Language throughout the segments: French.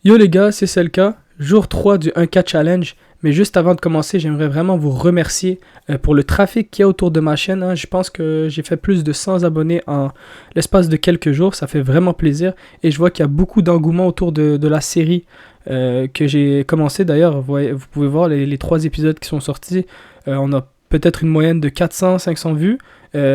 Yo les gars, c'est Selka, jour 3 du 1K Challenge. Mais juste avant de commencer, j'aimerais vraiment vous remercier pour le trafic qu'il y a autour de ma chaîne, hein. Je pense que j'ai fait plus de 100 abonnés en l'espace de quelques jours. Ça fait vraiment plaisir. Et je vois qu'il y a beaucoup d'engouement autour de la série que j'ai commencé. D'ailleurs, vous pouvez voir les 3 épisodes qui sont sortis. On a peut-être une moyenne de 400-500 vues.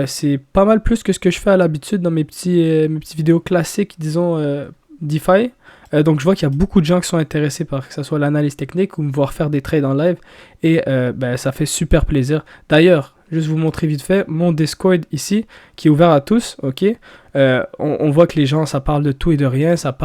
C'est pas mal plus que ce que je fais à l'habitude dans mes petits vidéos classiques, disons, DeFi. Donc je vois qu'il y a beaucoup de gens qui sont intéressés par que ce soit l'analyse technique ou me voir faire des trades en live. Et ça fait super plaisir. D'ailleurs, juste vous montrer vite fait mon Discord ici qui est ouvert à tous. Ok. On voit que les gens, ça parle de tout et de rien. Ça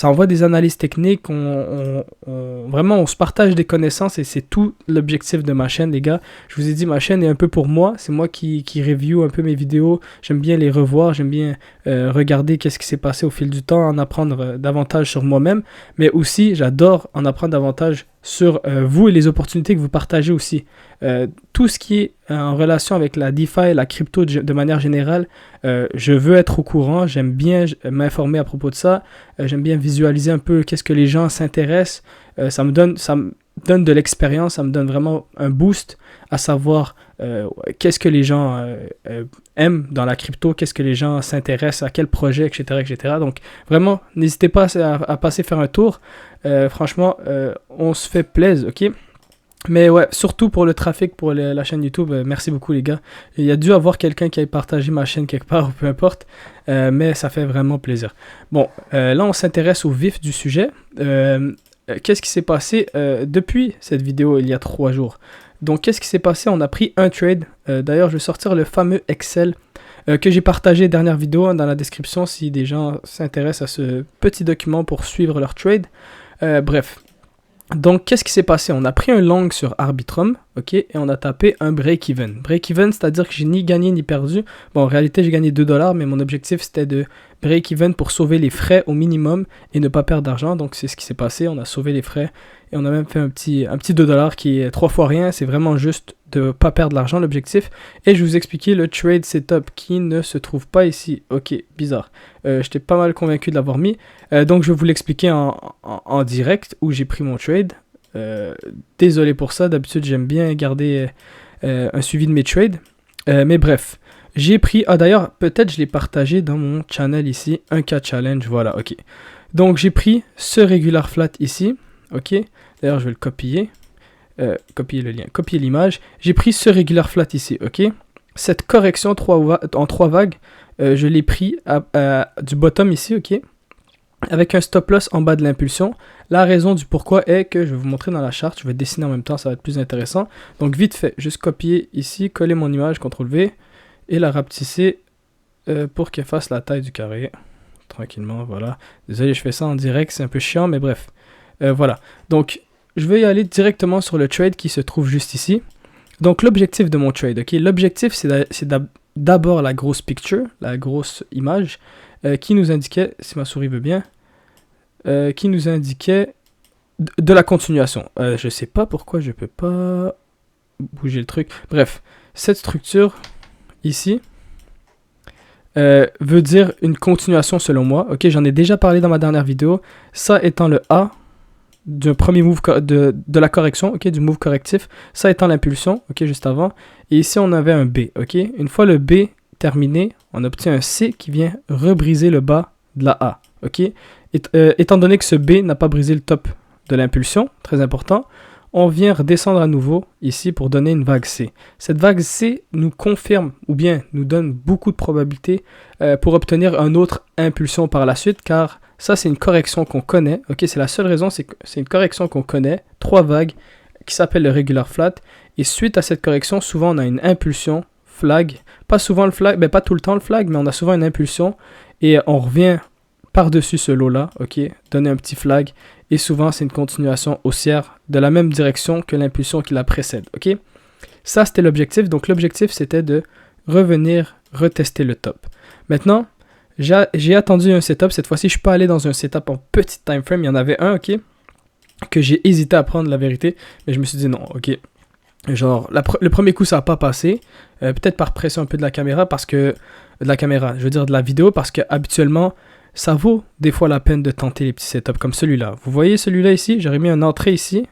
envoie des analyses techniques. Vraiment, on se partage des connaissances et c'est tout l'objectif de ma chaîne, les gars. Je vous ai dit, ma chaîne est un peu pour moi. C'est moi qui review un peu mes vidéos. J'aime bien les revoir. J'aime bien regarder qu'est-ce qui s'est passé au fil du temps, en apprendre davantage sur moi-même. Mais aussi, j'adore en apprendre davantage sur vous et les opportunités que vous partagez aussi. Tout ce qui est en relation avec la DeFi, la crypto de manière générale, je veux être au courant, j'aime bien m'informer à propos de ça, j'aime bien visualiser un peu qu'est-ce que les gens s'intéressent, ça me donne de l'expérience, ça me donne vraiment un boost à savoir qu'est-ce que les gens aiment dans la crypto, qu'est-ce que les gens s'intéressent, à quel projet, etc. etc. Donc vraiment, n'hésitez pas à passer faire un tour. Franchement, on se fait plaisir, ok? Mais ouais, surtout pour le trafic, pour la chaîne YouTube, merci beaucoup les gars. Il y a dû avoir quelqu'un qui ait partagé ma chaîne quelque part, ou peu importe, mais ça fait vraiment plaisir. Bon, là on s'intéresse au vif du sujet. Qu'est-ce qui s'est passé depuis cette vidéo il y a 3 jours? Donc qu'est-ce qui s'est passé? On a pris un trade. D'ailleurs, je vais sortir le fameux Excel que j'ai partagé dernière vidéo, hein, dans la description si des gens s'intéressent à ce petit document pour suivre leur trade. Bref. Donc, qu'est-ce qui s'est passé? On a pris un long sur Arbitrum, ok, et on a tapé un break-even. Break-even, c'est-à-dire que j'ai ni gagné ni perdu. Bon, en réalité, j'ai gagné 2$, mais mon objectif, c'était de break-even pour sauver les frais au minimum et ne pas perdre d'argent. Donc, c'est ce qui s'est passé. On a sauvé les frais et on a même fait un petit 2$ qui est 3 fois rien. C'est vraiment juste de ne pas perdre l'argent, l'objectif. Et je vais vous expliquer le trade setup qui ne se trouve pas ici. Ok, bizarre. J'étais pas mal convaincu de l'avoir mis. Donc, je vais vous l'expliquer en direct où j'ai pris mon trade. Désolé pour ça, d'habitude j'aime bien garder un suivi de mes trades. Mais bref, j'ai pris... Ah d'ailleurs, peut-être je l'ai partagé dans mon channel ici, 1K Challenge, voilà, ok. Donc j'ai pris ce regular flat ici, ok. D'ailleurs je vais le copier, copier le lien, copier l'image. J'ai pris ce regular flat ici, ok. Cette correction en 3 vagues, je l'ai pris du bottom ici, ok. Avec un stop loss en bas de l'impulsion. La raison du pourquoi est que je vais vous montrer dans la charte. Je vais dessiner en même temps, ça va être plus intéressant. Donc vite fait, juste copier ici, coller mon image, CTRL V, et la rapetisser pour qu'elle fasse la taille du carré. Tranquillement, voilà. Désolé, je fais ça en direct, c'est un peu chiant, mais bref. Voilà. Donc, je vais y aller directement sur le trade qui se trouve juste ici. Donc l'objectif de mon trade, ok. L'objectif, c'est d'abord la grosse picture, la grosse image, qui nous indiquait, si ma souris veut bien, qui nous indiquait de la continuation. Je sais pas pourquoi je peux pas bouger le truc. Bref, cette structure ici veut dire une continuation selon moi. Ok, j'en ai déjà parlé dans ma dernière vidéo. Ça étant le A d'un premier move de la correction, ok, du move correctif. Ça étant l'impulsion, ok, juste avant. Et ici, on avait un B, ok. Une fois le B terminé, on obtient un C qui vient rebriser le bas de la A, ok. Étant donné que ce B n'a pas brisé le top de l'impulsion, très important, on vient redescendre à nouveau ici pour donner une vague C. Cette vague C nous confirme ou bien nous donne beaucoup de probabilités pour obtenir une autre impulsion par la suite, car ça c'est une correction qu'on connaît, ok, c'est la seule raison, c'est que c'est une correction qu'on connaît, 3 vagues qui s'appelle le regular flat, et suite à cette correction, souvent on a une impulsion, flag, pas souvent le flag, pas tout le temps le flag, mais on a souvent une impulsion, et on revient par-dessus ce lot-là, ok, donner un petit flag, et souvent c'est une continuation haussière de la même direction que l'impulsion qui la précède, ok. Ça c'était l'objectif, donc l'objectif c'était de revenir retester le top. Maintenant, j'ai attendu un setup, cette fois-ci je suis pas allé dans un setup en petit time frame, il y en avait un, ok, que j'ai hésité à prendre la vérité, mais je me suis dit non, ok. Genre, le premier coup ça n'a pas passé, peut-être par pression un peu de la caméra, je veux dire de la vidéo, parce que habituellement ça vaut des fois la peine de tenter les petits setups comme celui-là. Vous voyez celui-là ici, j'aurais mis une entrée ici,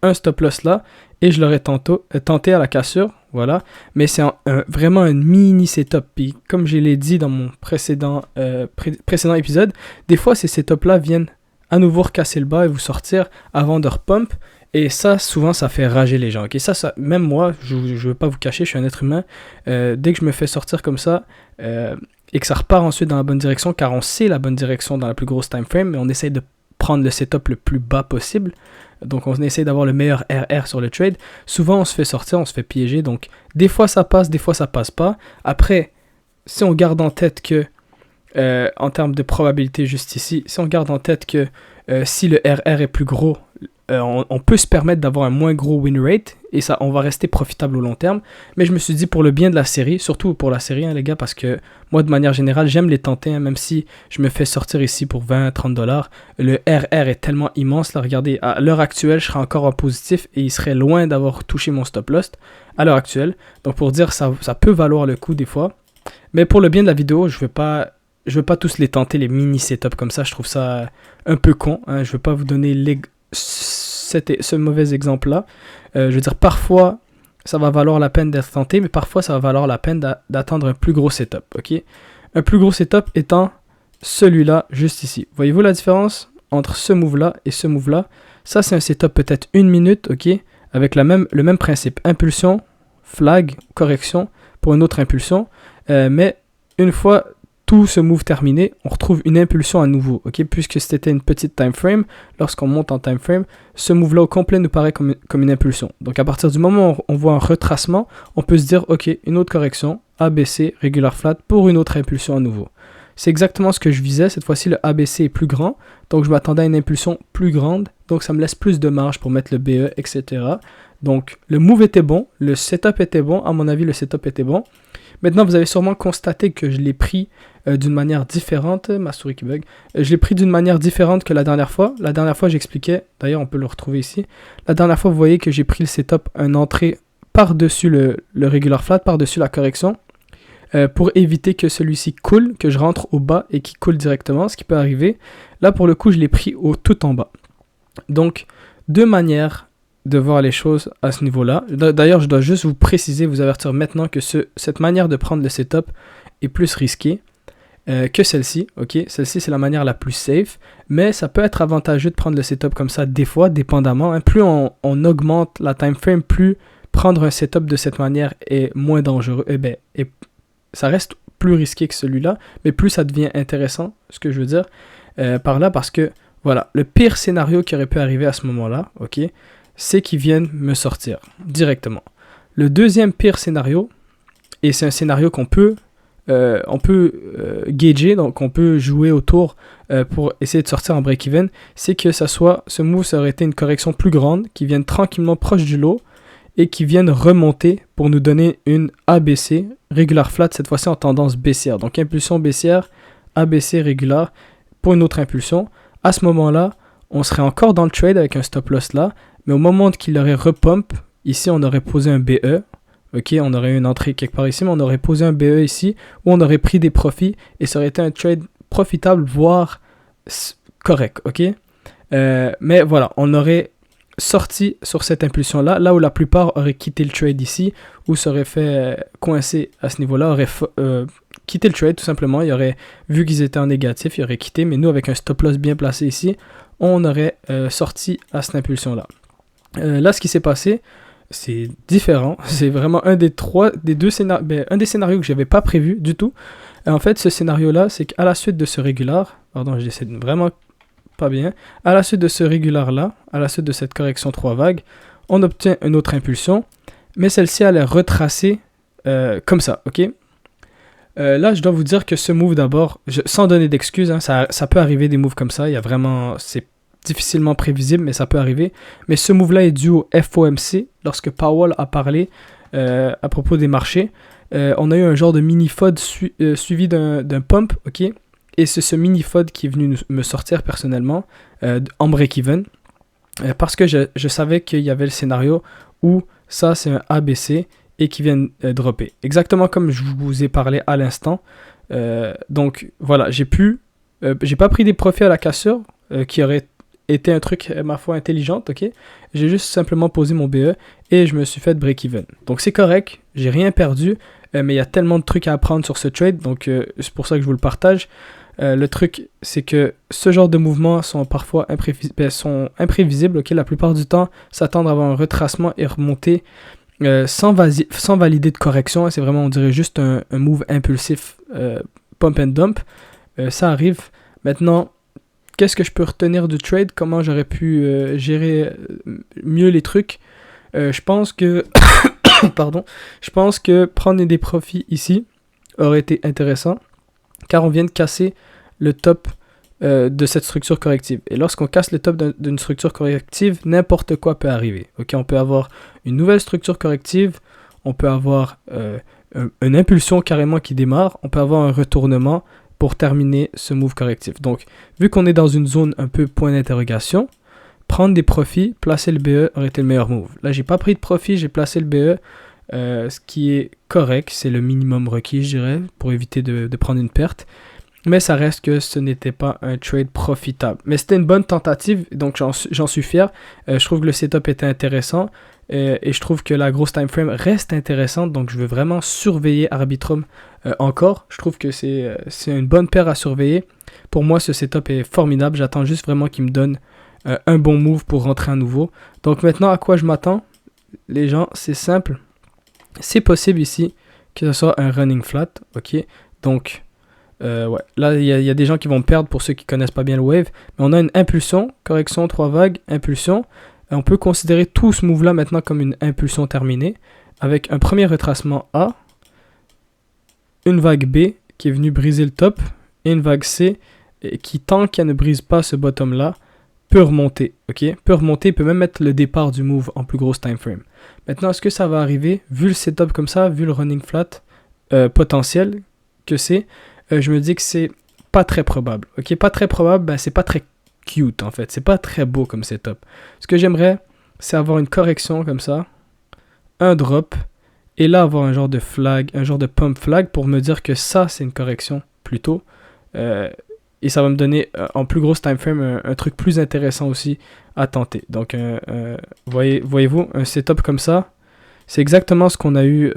un stop loss là, et je l'aurais tenté à la cassure, voilà. Mais c'est vraiment un mini setup. Puis comme je l'ai dit dans mon précédent épisode, des fois ces setups là viennent à nouveau recasser le bas et vous sortir avant de repump. Et ça, souvent, ça fait rager les gens. Okay? Ça, même moi, je ne veux pas vous cacher, je suis un être humain. Dès que je me fais sortir comme ça, et que ça repart ensuite dans la bonne direction, car on sait la bonne direction dans la plus grosse time frame, mais on essaye de prendre le setup le plus bas possible. Donc, on essaye d'avoir le meilleur RR sur le trade. Souvent, on se fait sortir, on se fait piéger. Donc, des fois, ça passe, des fois, ça passe pas. Après, si on garde en tête que, en termes de probabilité juste ici, si on garde en tête que si le RR est plus gros, on peut se permettre d'avoir un moins gros win rate et ça, on va rester profitable au long terme. Mais je me suis dit pour le bien de la série, surtout pour la série, hein, les gars, parce que moi, de manière générale, j'aime les tenter, hein, même si je me fais sortir ici pour 20-30$. Le RR est tellement immense. Là, regardez, à l'heure actuelle, je serais encore en positif et il serait loin d'avoir touché mon stop loss à l'heure actuelle. Donc, pour dire, ça peut valoir le coup des fois. Mais pour le bien de la vidéo, je veux pas tous les tenter, les mini setups comme ça. Je trouve ça un peu con. Hein. Je veux pas vous donner ce mauvais exemple-là. Je veux dire, parfois, ça va valoir la peine d'être tenté, mais parfois, ça va valoir la peine d'attendre un plus gros setup. Okay? Un plus gros setup étant celui-là, juste ici. Voyez-vous la différence entre ce move-là et ce move-là? Ça, c'est un setup peut-être 1 minute, ok, avec le même principe. Impulsion, flag, correction pour une autre impulsion. Mais une fois tout ce move terminé, on retrouve une impulsion à nouveau, ok, puisque c'était une petite time frame. Lorsqu'on monte en time frame, ce move-là au complet nous paraît comme une impulsion. Donc à partir du moment où on voit un retracement, on peut se dire, ok, une autre correction, ABC, regular flat, pour une autre impulsion à nouveau. C'est exactement ce que je visais. Cette fois-ci, le ABC est plus grand, donc je m'attendais à une impulsion plus grande, donc ça me laisse plus de marge pour mettre le BE, etc. Donc le move était bon, le setup était bon, à mon avis le setup était bon. Maintenant, vous avez sûrement constaté que je l'ai pris d'une manière différente. Ma souris qui bug. Je l'ai pris d'une manière différente que la dernière fois. La dernière fois, j'expliquais. D'ailleurs, on peut le retrouver ici. La dernière fois, vous voyez que j'ai pris le setup, un entrée par-dessus le regular flat, par-dessus la correction, pour éviter que celui-ci coule, que je rentre au bas et qu'il coule directement, ce qui peut arriver. Là, pour le coup, je l'ai pris tout en bas. Donc, deux manières de voir les choses à ce niveau-là. D'ailleurs, je dois juste vous préciser, vous avertir maintenant que cette manière de prendre le setup est plus risquée que celle-ci. Okay? Celle-ci, c'est la manière la plus safe, mais ça peut être avantageux de prendre le setup comme ça des fois, dépendamment. Hein. Plus on augmente la time frame, plus prendre un setup de cette manière est moins dangereux. Et ça reste plus risqué que celui-là, mais plus ça devient intéressant, ce que je veux dire par là, parce que voilà, le pire scénario qui aurait pu arriver à ce moment-là, ok, c'est qu'ils viennent me sortir directement. Le deuxième pire scénario, et c'est un scénario qu'on peut gager, donc on peut jouer autour pour essayer de sortir en break-even, c'est que ce move, ça aurait été une correction plus grande, qui vienne tranquillement proche du lot, et qui vienne remonter pour nous donner une ABC, regular flat, cette fois-ci en tendance baissière. Donc impulsion baissière, ABC régular, pour une autre impulsion. À ce moment-là, on serait encore dans le trade avec un stop loss là, mais au moment qu'il aurait repump, ici on aurait posé un BE, ok, on aurait eu une entrée quelque part ici, mais on aurait posé un BE ici, où on aurait pris des profits, et ça aurait été un trade profitable, voire correct, ok. Mais voilà, on aurait sorti sur cette impulsion-là, là où la plupart auraient quitté le trade ici, ou seraient fait coincer à ce niveau-là, auraient quitté le trade tout simplement, ils auraient vu qu'ils étaient en négatif, ils auraient quitté, mais nous avec un stop loss bien placé ici, on aurait sorti à cette impulsion-là. Là, ce qui s'est passé, c'est différent. C'est vraiment un des scénarios que je n'avais pas prévu du tout. En fait, ce scénario-là, c'est qu'à la suite de ce régular, pardon, j'essaie de vraiment pas bien, à la suite de ce régular-là, à la suite de cette correction 3 vagues, on obtient une autre impulsion, mais celle-ci, elle est retracée comme ça, ok? Là, je dois vous dire que ce move d'abord, sans donner d'excuses, hein, ça peut arriver des moves comme ça, c'est difficilement prévisible, mais ça peut arriver. Mais ce move-là est dû au FOMC. Lorsque Powell a parlé à propos des marchés, on a eu un genre de mini-FOD suivi d'un pump, ok? Et c'est ce mini-FOD qui est venu me sortir personnellement en break-even, parce que je savais qu'il y avait le scénario où ça, c'est un ABC et qui vient dropper. Exactement comme je vous ai parlé à l'instant. Donc voilà, j'ai pu J'ai pas pris des profits à la cassure, qui aurait été un truc, ma foi, intelligent, ok? J'ai juste simplement posé mon BE et je me suis fait break-even. Donc c'est correct, j'ai rien perdu, mais il y a tellement de trucs à apprendre sur ce trade, donc c'est pour ça que je vous le partage. Le truc, c'est que ce genre de mouvements sont parfois imprévisibles. Ok, la plupart du temps, s'attendre à avoir un retracement et remonter sans valider de correction. C'est vraiment, on dirait, juste un move impulsif, pump and dump. Ça arrive. Maintenant, qu'est-ce que je peux retenir du trade? Comment j'aurais pu gérer mieux les trucs? Je pense que pardon, je pense que prendre des profits ici aurait été intéressant, car on vient de casser le top de cette structure corrective. Et lorsqu'on casse le top d'une structure corrective, n'importe quoi peut arriver. Ok, on peut avoir une nouvelle structure corrective, on peut avoir une impulsion carrément qui démarre, on peut avoir un retournement pour terminer ce move correctif. Donc, vu qu'on est dans une zone un peu point d'interrogation, prendre des profits, placer le BE aurait été le meilleur move. Là, j'ai pas pris de profit, j'ai placé le BE, ce qui est correct, c'est le minimum requis, je dirais, pour éviter de prendre une perte. Mais ça reste que ce n'était pas un trade profitable. Mais c'était une bonne tentative, donc j'en suis fier. Je trouve que le setup était intéressant et je trouve que la grosse time frame reste intéressante. Donc je veux vraiment surveiller Arbitrum encore. Je trouve que c'est une bonne paire à surveiller. Pour moi, ce setup est formidable. J'attends juste vraiment qu'il me donne un bon move pour rentrer à nouveau. Donc maintenant, à quoi je m'attends? Les gens, c'est simple. C'est possible ici que ce soit un running flat. Ok, donc... ouais. Là, il y a des gens qui vont me perdre pour ceux qui connaissent pas bien le wave. Mais on a une impulsion, correction, 3 vagues, impulsion. Et on peut considérer tout ce move-là maintenant comme une impulsion terminée. Avec un premier retracement A, une vague B qui est venue briser le top, et une vague C qui, tant qu'elle ne brise pas ce bottom-là, peut remonter. Ok, peut remonter, peut même mettre le départ du move en plus grosse time frame. Maintenant, est-ce que ça va arriver, vu le setup comme ça, vu le running flat potentiel que c'est? Je me dis que c'est pas très probable. Ok, pas très probable, ben c'est pas très cute en fait. C'est pas très beau comme setup. Ce que j'aimerais, c'est avoir une correction comme ça, un drop, et là avoir un genre de flag, un genre de pump flag pour me dire que ça c'est une correction plutôt. Et ça va me donner en plus grosse time frame un truc plus intéressant aussi à tenter. Donc voyez-vous, un setup comme ça. C'est exactement ce qu'on a eu,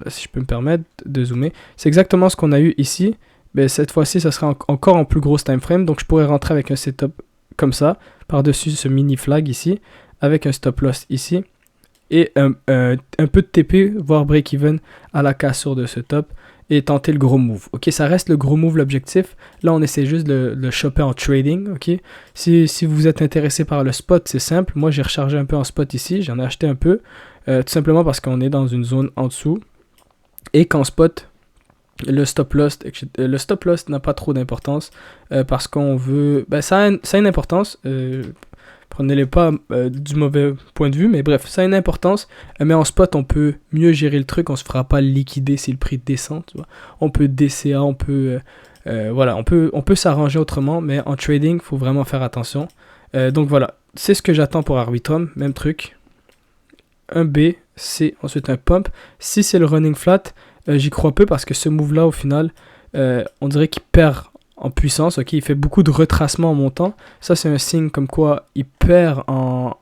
si je peux me permettre de zoomer, c'est exactement ce qu'on a eu ici. Mais cette fois-ci, ça sera encore en plus grosse time frame. Donc je pourrais rentrer avec un setup comme ça, par-dessus ce mini flag ici, avec un stop loss ici, et un peu de TP, voire break-even à la cassure de ce top, et tenter le gros move. Ok, ça reste le gros move l'objectif. Là, on essaie juste de le choper en trading. Ok, si vous êtes intéressé par le spot, c'est simple. Moi, j'ai rechargé un peu en spot ici. J'en ai acheté un peu. Tout simplement parce qu'on est dans une zone en dessous. Et qu'en spot, le stop loss n'a pas trop d'importance. Parce qu'on veut... Ben, ça a une importance. Prenez-les pas du mauvais point de vue, mais bref, ça a une importance. Mais en spot, on peut mieux gérer le truc, on se fera pas liquider si le prix descend, tu vois. On peut DCA, on peut voilà, on peut s'arranger autrement, mais en trading, il faut vraiment faire attention. Donc voilà, c'est ce que j'attends pour Arbitrum, même truc. Un B, C, ensuite un pump. Si c'est le running flat, j'y crois peu parce que ce move-là, au final, on dirait qu'il perd en puissance, ok, il fait beaucoup de retracements en montant. Ça, c'est un signe comme quoi il perd en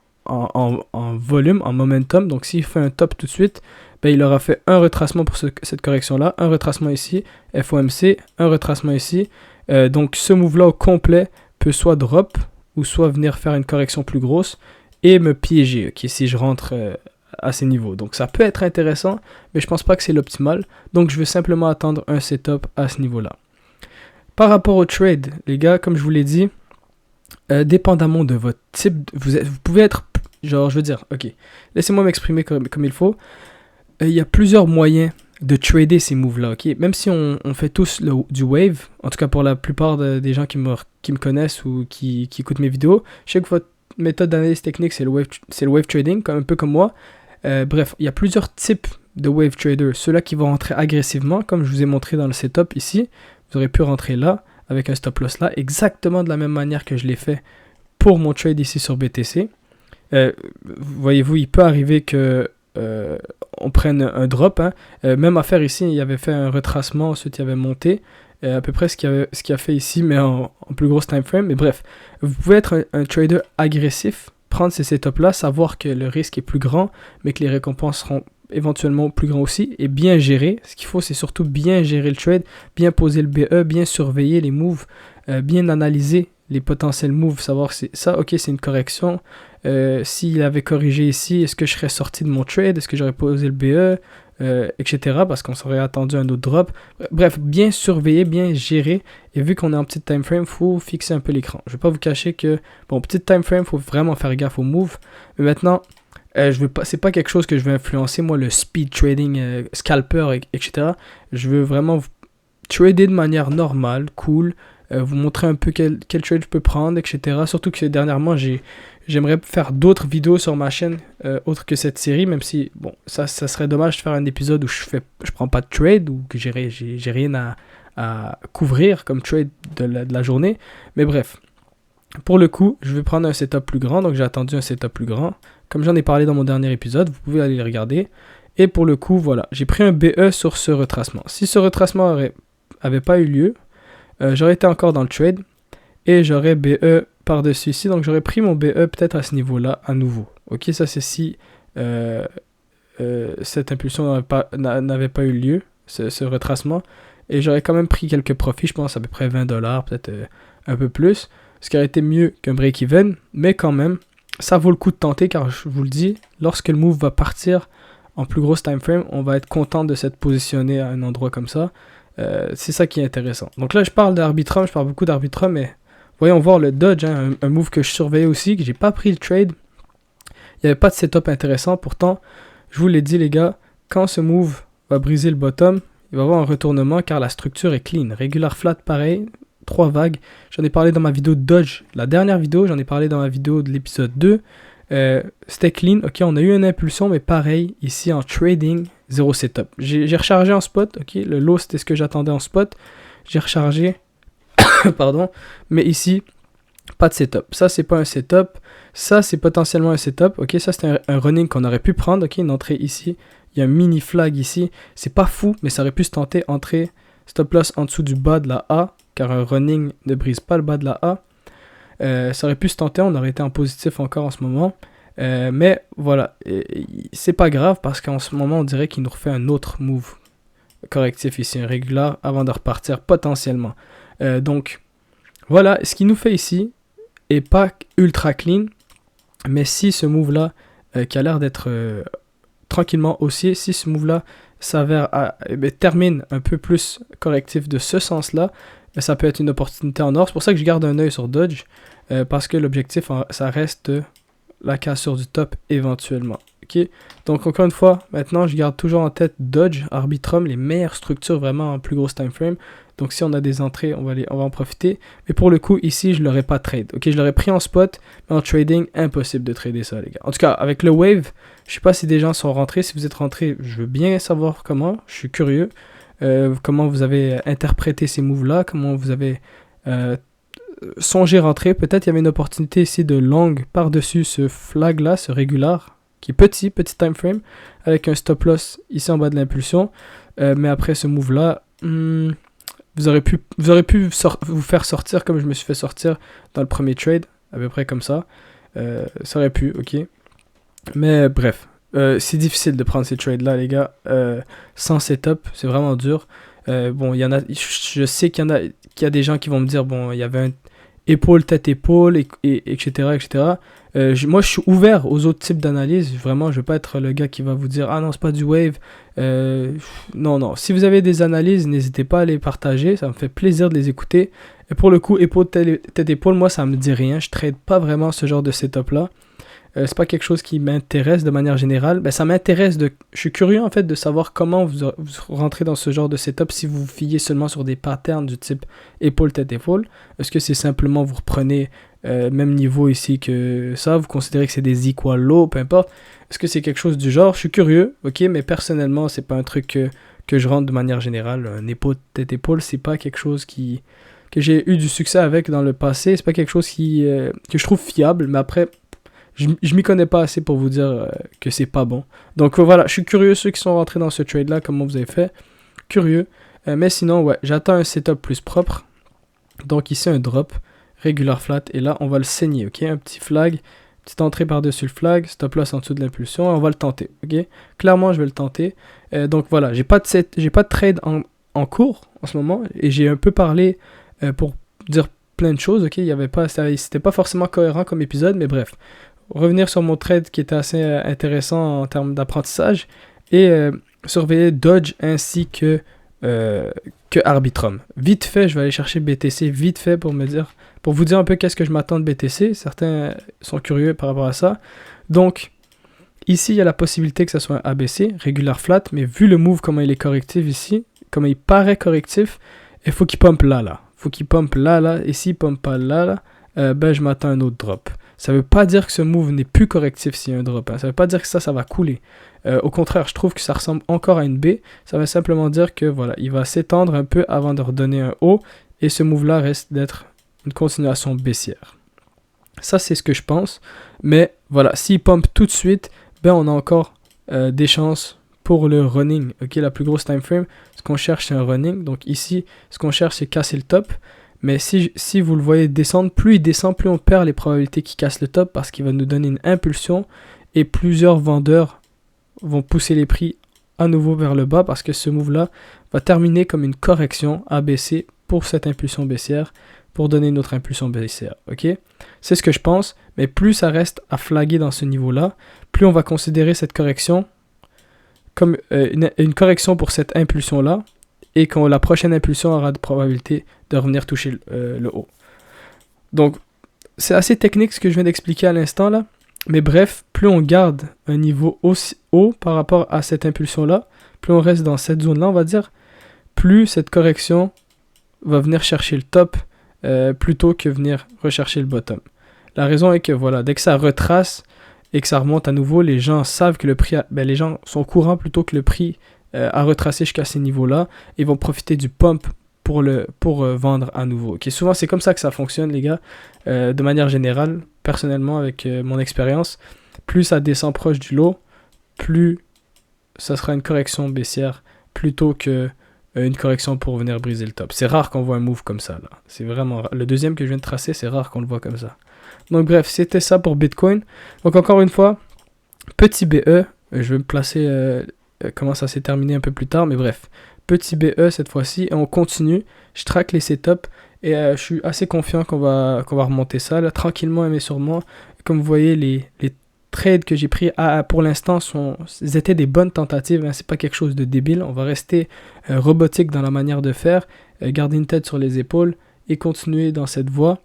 volume, en momentum. Donc, s'il fait un top tout de suite, ben, il aura fait un retracement pour cette correction-là, un retracement ici, FOMC, un retracement ici. Donc, ce move-là au complet peut soit drop ou soit venir faire une correction plus grosse et me piéger, ok, si je rentre à ces niveaux. Donc, ça peut être intéressant, mais je pense pas que c'est l'optimal. Donc, je vais simplement attendre un setup à ce niveau-là. Par rapport au trade, les gars, comme je vous l'ai dit, dépendamment de votre type, vous pouvez être, genre, je veux dire, ok, laissez-moi m'exprimer comme il faut. Il y a plusieurs moyens de trader ces moves-là, ok. Même si on fait tous du wave, en tout cas pour la plupart des gens qui me connaissent ou qui écoutent mes vidéos, je sais que votre méthode d'analyse technique, c'est le wave trading, un peu comme moi. Bref, il y a plusieurs types de wave traders. Ceux-là qui vont rentrer agressivement, comme je vous ai montré dans le setup ici. Vous aurez pu rentrer là, avec un stop loss là, exactement de la même manière que je l'ai fait pour mon trade ici sur BTC. Voyez-vous, il peut arriver que on prenne un drop. Hein. Même affaire ici, il avait fait un retracement, ensuite il avait monté. à peu près ce qu'il a fait ici, mais en plus grosse time frame. Mais bref, vous pouvez être un trader agressif, prendre ces setups-là, savoir que le risque est plus grand, mais que les récompenses seront éventuellement plus grands aussi, et bien gérer. Ce qu'il faut, c'est surtout bien gérer le trade, bien poser le BE, bien surveiller les moves, bien analyser les potentiels moves, savoir si ça, ok, c'est une correction. S'il avait corrigé ici, est-ce que je serais sorti de mon trade? Est-ce que j'aurais posé le BE? Etc. Parce qu'on serait attendu un autre drop. Bref, bien surveiller, bien gérer. Et vu qu'on est en petite time frame, il faut fixer un peu l'écran. Je ne vais pas vous cacher que, bon, petite time frame, il faut vraiment faire gaffe aux moves. Mais maintenant, c'est pas quelque chose que je veux influencer, moi, le speed trading, scalper, etc. Je veux vraiment trader de manière normale, cool, vous montrer un peu quel trade je peux prendre, etc. Surtout que dernièrement, j'aimerais faire d'autres vidéos sur ma chaîne, autres que cette série, même si, bon, ça serait dommage de faire un épisode où je prends pas de trade, ou que j'ai rien à couvrir comme trade de la journée. Mais bref, pour le coup, je vais prendre un setup plus grand, donc j'ai attendu un setup plus grand. Comme j'en ai parlé dans mon dernier épisode, vous pouvez aller le regarder. Et pour le coup, voilà, j'ai pris un BE sur ce retracement. Si ce retracement avait pas eu lieu, j'aurais été encore dans le trade et j'aurais BE par-dessus ici. Donc j'aurais pris mon BE peut-être à ce niveau-là à nouveau. Ok, ça c'est si cette impulsion n'avait pas eu lieu, ce retracement. Et j'aurais quand même pris quelques profits, je pense à peu près $20, peut-être un peu plus. Ce qui aurait été mieux qu'un break-even. Mais quand même, ça vaut le coup de tenter car je vous le dis, lorsque le move va partir en plus grosse time frame, on va être content de s'être positionné à un endroit comme ça. C'est ça qui est intéressant. Donc là, je parle d'Arbitrum, je parle beaucoup d'Arbitrum, mais voyons voir le Dodge, hein, un move que je surveillais aussi, que j'ai pas pris le trade. Il n'y avait pas de setup intéressant. Pourtant, je vous l'ai dit, les gars, quand ce move va briser le bottom, il va y avoir un retournement car la structure est clean. Regular flat, pareil, 3 vagues. J'en ai parlé dans ma vidéo Dodge, la dernière vidéo, j'en ai parlé dans ma vidéo de l'épisode 2. C'était clean, ok, on a eu une impulsion, mais pareil, ici en trading, zéro setup. J'ai rechargé en spot, ok, le low c'était ce que j'attendais en spot, j'ai rechargé, pardon, mais ici, pas de setup. Ça c'est pas un setup, ça c'est potentiellement un setup, ok, ça c'est un running qu'on aurait pu prendre, ok, une entrée ici, il y a un mini flag ici, c'est pas fou, mais ça aurait pu se tenter, entrée, stop loss en dessous du bas de la A, car un running ne brise pas le bas de la A. Ça aurait pu se tenter, on aurait été en positif encore en ce moment. Mais voilà, c'est pas grave parce qu'en ce moment, on dirait qu'il nous refait un autre move correctif ici, un régulier, avant de repartir potentiellement. Donc, voilà, ce qu'il nous fait ici est pas ultra clean, mais si ce move-là, qui a l'air d'être tranquillement haussier, si ce move-là termine un peu plus correctif de ce sens-là, ça peut être une opportunité en or. C'est pour ça que je garde un œil sur Dodge, parce que l'objectif, ça reste la cassure du top éventuellement. Okay? Donc encore une fois, maintenant, je garde toujours en tête Dodge, Arbitrum, les meilleures structures vraiment en plus grosse time frame. Donc si on a des entrées, on va en profiter. Mais pour le coup, ici, je ne l'aurais pas trade. Ok, je l'aurais pris en spot, mais en trading, impossible de trader ça, les gars. En tout cas, avec le wave, je ne sais pas si des gens sont rentrés. Si vous êtes rentrés, je veux bien savoir comment. Je suis curieux. Comment vous avez interprété ces moves-là, comment vous avez songé rentrer. Peut-être il y avait une opportunité ici de long par-dessus ce flag-là, ce régular, qui est petit time frame, avec un stop loss ici en bas de l'impulsion. Mais après ce move-là, vous aurez pu vous faire sortir comme je me suis fait sortir dans le premier trade, à peu près comme ça. Ça aurait pu, ok. Mais bref. C'est difficile de prendre ces trades-là, les gars, sans setup, c'est vraiment dur. Bon, il y en a, je sais qu'il y a des gens qui vont me dire, bon, il y avait un épaule, tête-épaule, etc., etc. Moi, je suis ouvert aux autres types d'analyses. Vraiment, je ne vais pas être le gars qui va vous dire, ah non, c'est pas du wave. Non. Si vous avez des analyses, n'hésitez pas à les partager. Ça me fait plaisir de les écouter. Et pour le coup, épaule, tête-épaule, moi, ça me dit rien. Je trade pas vraiment ce genre de setup-là. C'est pas quelque chose qui m'intéresse de manière générale. Ça m'intéresse je suis curieux en fait de savoir comment vous rentrez dans ce genre de setup si vous vous fiez seulement sur des patterns du type épaule, tête, épaule. Est-ce que c'est simplement vous reprenez même niveau ici que ça, vous considérez que c'est des equal low, peu importe. Est-ce que c'est quelque chose du genre? Je suis curieux, ok, mais personnellement, c'est pas un truc que je rentre de manière générale. Un épaule, tête, épaule, c'est pas quelque chose que j'ai eu du succès avec dans le passé. C'est pas quelque chose que je trouve fiable, mais après, je m'y connais pas assez pour vous dire que c'est pas bon. Donc voilà, je suis curieux, ceux qui sont rentrés dans ce trade-là, comment vous avez fait. Curieux. Mais sinon, ouais, j'attends un setup plus propre. Donc ici, un drop, regular flat, et là, on va le saigner, ok? Un petit flag, petite entrée par-dessus le flag, stop loss en dessous de l'impulsion, et on va le tenter, ok? Clairement, je vais le tenter. Donc voilà, j'ai pas de trade en cours en ce moment, et j'ai un peu parlé pour dire plein de choses, ok? C'était pas forcément cohérent comme épisode, mais bref. Revenir sur mon trade qui était assez intéressant en termes d'apprentissage, et surveiller Dodge ainsi que Arbitrum. Vite fait, je vais aller chercher BTC vite fait pour vous dire un peu qu'est-ce que je m'attends de BTC. Certains sont curieux par rapport à ça. Donc, ici, il y a la possibilité que ce soit un ABC, regular flat, mais vu le move, comment il est correctif ici, comment il paraît correctif, il faut qu'il pump là. Faut qu'il pump là, et s'il pump pas là, ben je m'attends à un autre drop. Ça veut pas dire que ce move n'est plus correctif s'il y a un drop. Hein. Ça veut pas dire que ça va couler. Au contraire, je trouve que ça ressemble encore à une B. Ça veut simplement dire que voilà, il va s'étendre un peu avant de redonner un haut. Et ce move-là reste d'être une continuation baissière. Ça, c'est ce que je pense. Mais voilà, s'il pump tout de suite, ben on a encore des chances pour le running. Ok, la plus grosse time frame, ce qu'on cherche, c'est un running. Donc ici, ce qu'on cherche, c'est casser le top. Mais si vous le voyez descendre, plus il descend, plus on perd les probabilités qu'il casse le top parce qu'il va nous donner une impulsion et plusieurs vendeurs vont pousser les prix à nouveau vers le bas parce que ce move-là va terminer comme une correction ABC pour cette impulsion baissière pour donner une autre impulsion baissière. Ok? C'est ce que je pense, mais plus ça reste à flaguer dans ce niveau-là, plus on va considérer cette correction comme une correction pour cette impulsion-là. Et quand la prochaine impulsion aura de probabilité de revenir toucher le haut. Donc, c'est assez technique ce que je viens d'expliquer à l'instant là. Mais bref, plus on garde un niveau aussi haut par rapport à cette impulsion-là, plus on reste dans cette zone-là, on va dire, plus cette correction va venir chercher le top plutôt que venir rechercher le bottom. La raison est que voilà, dès que ça retrace et que ça remonte à nouveau, les gens savent que le prix, les gens sont au courant plutôt que le prix à retracer jusqu'à ces niveaux-là. Ils vont profiter du pump pour vendre à nouveau. Okay? Souvent, c'est comme ça que ça fonctionne, les gars. De manière générale, personnellement, avec mon expérience, plus ça descend proche du low, plus ça sera une correction baissière plutôt que une correction pour venir briser le top. C'est rare qu'on voit un move comme ça. Là. C'est vraiment rare. Le deuxième que je viens de tracer, c'est rare qu'on le voit comme ça. Donc bref, c'était ça pour Bitcoin. Donc encore une fois, petit BE, je vais me placer... comment ça s'est terminé un peu plus tard, mais bref, petit BE cette fois-ci, et on continue, je traque les setups, et je suis assez confiant qu'on va remonter ça, là, tranquillement mais sûrement. Comme vous voyez, les trades que j'ai pris pour l'instant étaient des bonnes tentatives, hein, c'est pas quelque chose de débile, on va rester robotique dans la manière de faire, garder une tête sur les épaules, et continuer dans cette voie.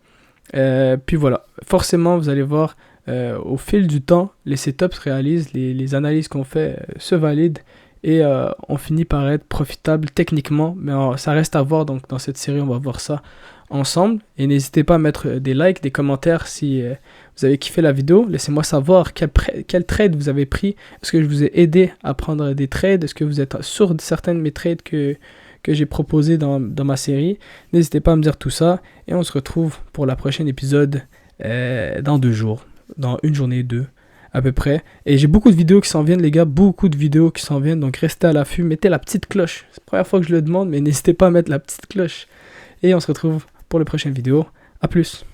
Puis voilà, forcément vous allez voir, au fil du temps, les setups se réalisent, les analyses qu'on fait se valident et on finit par être profitable techniquement, mais ça reste à voir. Donc dans cette série, on va voir ça ensemble. Et n'hésitez pas à mettre des likes, des commentaires si vous avez kiffé la vidéo. Laissez-moi savoir quel trade vous avez pris. Est-ce que je vous ai aidé à prendre des trades? Est-ce que vous êtes sûr de certains de mes trades que j'ai proposés dans ma série? N'hésitez pas à me dire tout ça et on se retrouve pour la prochaine épisode dans 2 jours. Dans une journée, 2 à peu près. Et j'ai beaucoup de vidéos qui s'en viennent, les gars. Beaucoup de vidéos qui s'en viennent. Donc restez à l'affût. Mettez la petite cloche. C'est la première fois que je le demande, mais n'hésitez pas à mettre la petite cloche. Et on se retrouve pour la prochaine vidéo. A plus.